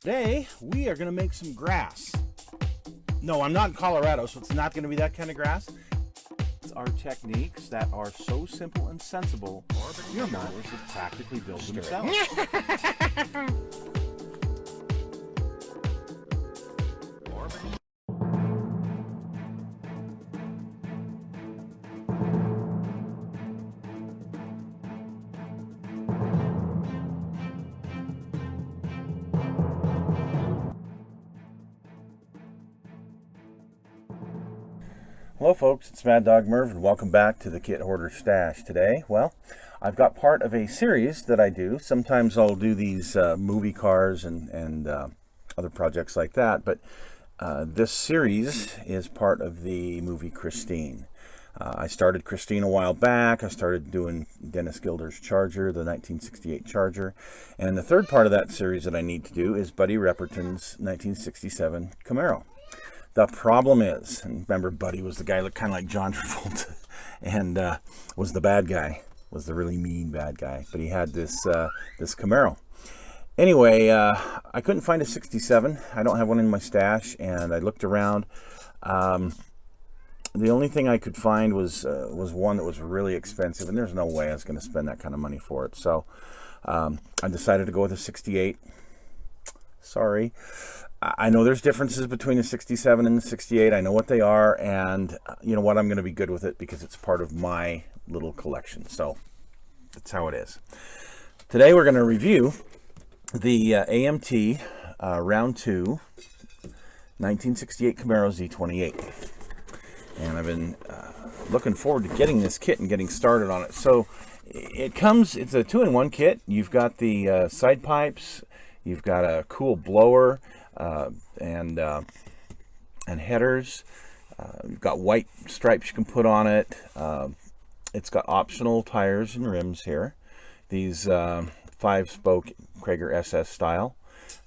Today, we are going to make some grass. No, I'm not in Colorado, so it's not going to be that kind of grass. It's our techniques that are so simple and sensible, your mowers will practically build themselves. Hello folks, it's Mad Dog Merv and welcome back to the Kit Hoarder Stash. Today, well, I've got part of a series that I do. Sometimes I'll do these movie cars and other projects like that, but this series is part of the movie Christine. I started Christine a while back. I started doing Dennis Gilder's Charger, the 1968 Charger, and the third part of that series that I need to do is Buddy Repperton's 1967 Camaro. The problem is, and remember Buddy was the guy looked kind of like John Travolta and was the bad guy, was the really mean bad guy, but he had this Camaro. Anyway, I couldn't find a 67. I don't have one in my stash, and I looked around. The only thing I could find was one that was really expensive, and there's no way I was going to spend that kind of money for it. So I decided to go with a 68. Sorry. I know there's differences between the 67 and the 68. I know what they are, and you know what? I'm going to be good with it because it's part of my little collection. So that's how it is. Today we're going to review the AMT Round 2 1968 Camaro Z28. And I've been looking forward to getting this kit and getting started on it. So it's a 2-in-1 kit. You've got the side pipes, you've got a cool blower, and headers. You've got white stripes you can put on it. It's got optional tires and rims here. These 5-spoke Krager SS style.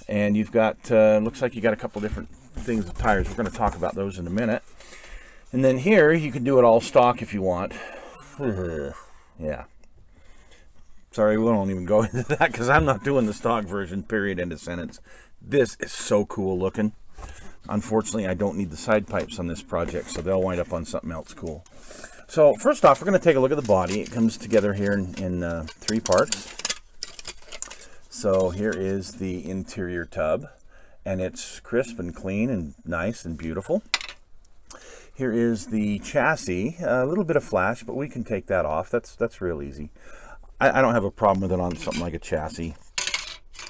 And you've got, looks like you got a couple different things of tires. We're going to talk about those in a minute. And then here, you can do it all stock if you want. Yeah. Sorry, we won't even go into that because I'm not doing the stock version, period, end of sentence. This is so cool looking. Unfortunately, I don't need the side pipes on this project, so they'll wind up on something else cool. So first off, we're going to take a look at the body. It comes together here in 3 parts. So here is the interior tub, and it's crisp and clean and nice and beautiful. Here is the chassis, a little bit of flash, but we can take that off. That's real easy. I don't have a problem with it on something like a chassis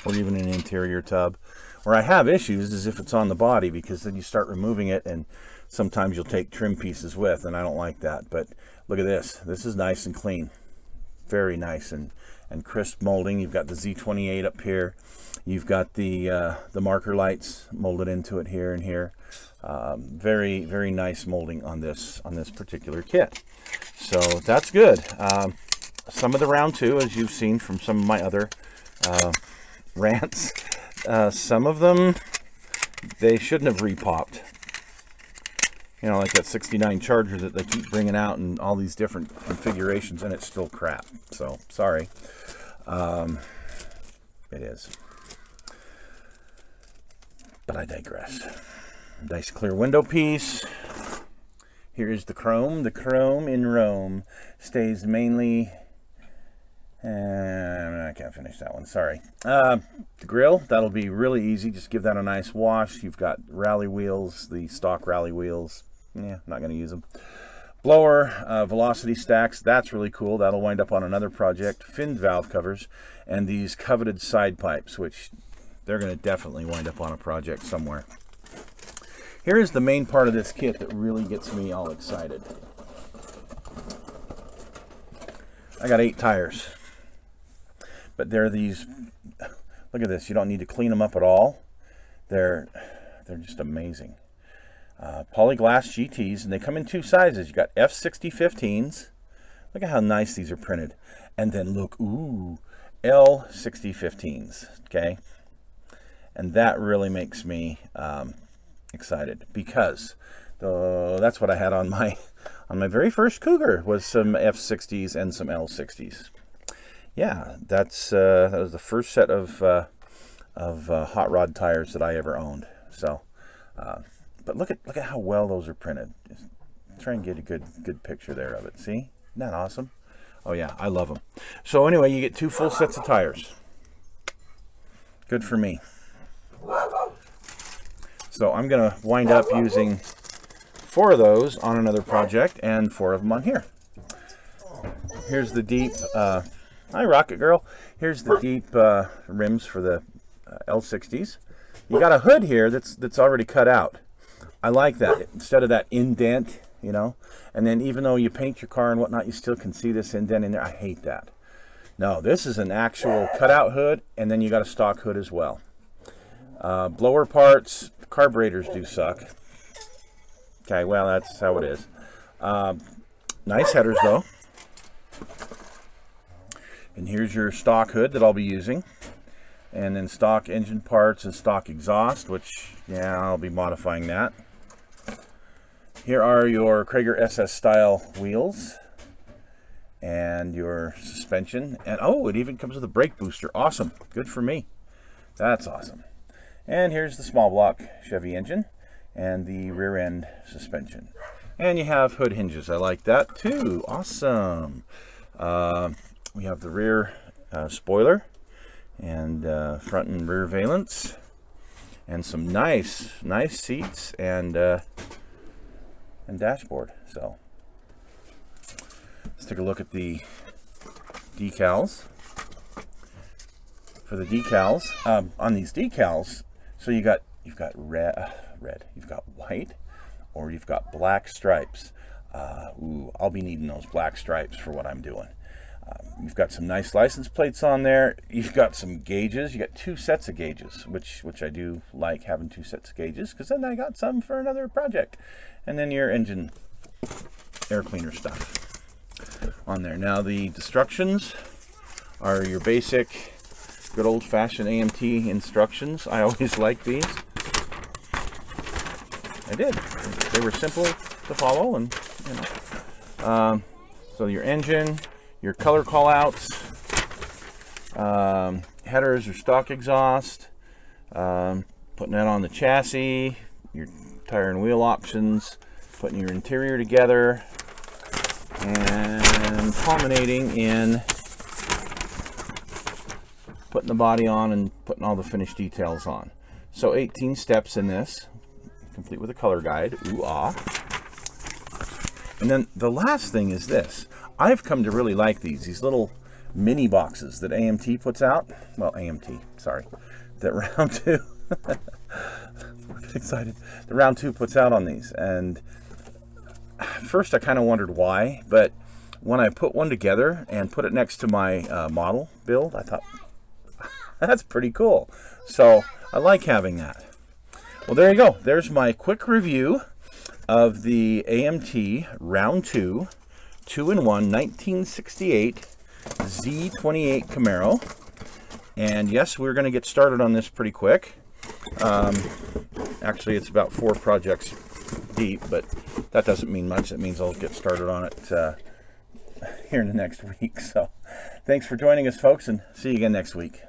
or even an interior tub. Where I have issues is if it's on the body, because then you start removing it and sometimes you'll take trim pieces with, and I don't like that. But look at this. This is nice and clean. Very nice and crisp molding. You've got the Z28 up here. You've got the marker lights molded into it here and here. Very, very nice molding on this particular kit. So that's good. Some of the round 2, as you've seen from some of my other rants, some of them, they shouldn't have repopped. You know, like that 69 Charger that they keep bringing out in all these different configurations, and it's still crap. So, sorry. It is. But I digress. Nice clear window piece. Here is the chrome. The chrome in Rome stays mainly... I can't finish that one, sorry. The grill, that'll be really easy. Just give that a nice wash. You've got rally wheels, the stock rally wheels. Yeah, not going to use them. Blower, velocity stacks, that's really cool. That'll wind up on another project. Finned valve covers, and these coveted side pipes, which they're going to definitely wind up on a project somewhere. Here is the main part of this kit that really gets me all excited. I got 8 tires. But they're these, look at this, you don't need to clean them up at all. They're just amazing. Polyglass GTs, and they come in 2 sizes. You got F60 15s. Look at how nice these are printed. And then look, ooh, L60 15s, okay? And that really makes me excited because that's what I had on my very first Cougar, was some F60s and some L60s. Yeah, that was the first set of hot rod tires that I ever owned. So, but look at how well those are printed. Just try and get a good picture there of it. See, isn't that awesome? Oh yeah, I love them. So anyway, you get 2 full sets of tires. Good for me. So I'm gonna wind up using 4 of those on another project and 4 of them on here. Here's the deep, hi Rocket Girl. Here's the deep rims for the L60s. You got a hood here that's already cut out. I like that, instead of that indent, you know. And then even though you paint your car and whatnot, you still can see this indent in there. I hate that. No, this is an actual cutout hood, and then you got a stock hood as well. Blower parts, carburetors do suck. Okay, well, that's how it is. Nice headers though. And here's your stock hood that I'll be using. And then stock engine parts and stock exhaust, which, yeah, I'll be modifying that. Here are your Krager SS style wheels and your suspension. And oh, it even comes with a brake booster. Awesome. Good for me. That's awesome. And here's the small block Chevy engine and the rear end suspension. And you have hood hinges. I like that too. Awesome. We have the rear spoiler and front and rear valence, and some nice seats and dashboard. So let's take a look at the decals. For the decals, on these decals, so you've got red, you've got white, or you've got black stripes. Ooh, I'll be needing those black stripes for what I'm doing. You've got some nice license plates on there. You've got some gauges. You got 2 sets of gauges, which I do like having 2 sets of gauges, because then I got some for another project. And then your engine air cleaner stuff on there. Now the instructions are your basic, good old-fashioned AMT instructions. I always like these. I did. They were simple to follow, and you know. So your engine, your color callouts, headers or stock exhaust, putting that on the chassis, your tire and wheel options, putting your interior together, and culminating in putting the body on and putting all the finished details on. So 18 steps in this, complete with a color guide. Ooh ah. And then the last thing is this. I've come to really like these little mini boxes that AMT puts out. Well, AMT, sorry. That Round 2, I'm excited. The Round 2 puts out on these. And first I kind of wondered why, but when I put one together and put it next to my model build, I thought, that's pretty cool. So I like having that. Well, there you go. There's my quick review of the AMT Round 2 2-in-1 1968 Z28 Camaro. And yes, we're going to get started on this pretty quick. Actually, it's about 4 projects deep, but that doesn't mean much. It means I'll get started on it here in the next week. So thanks for joining us, folks, and see you again next week.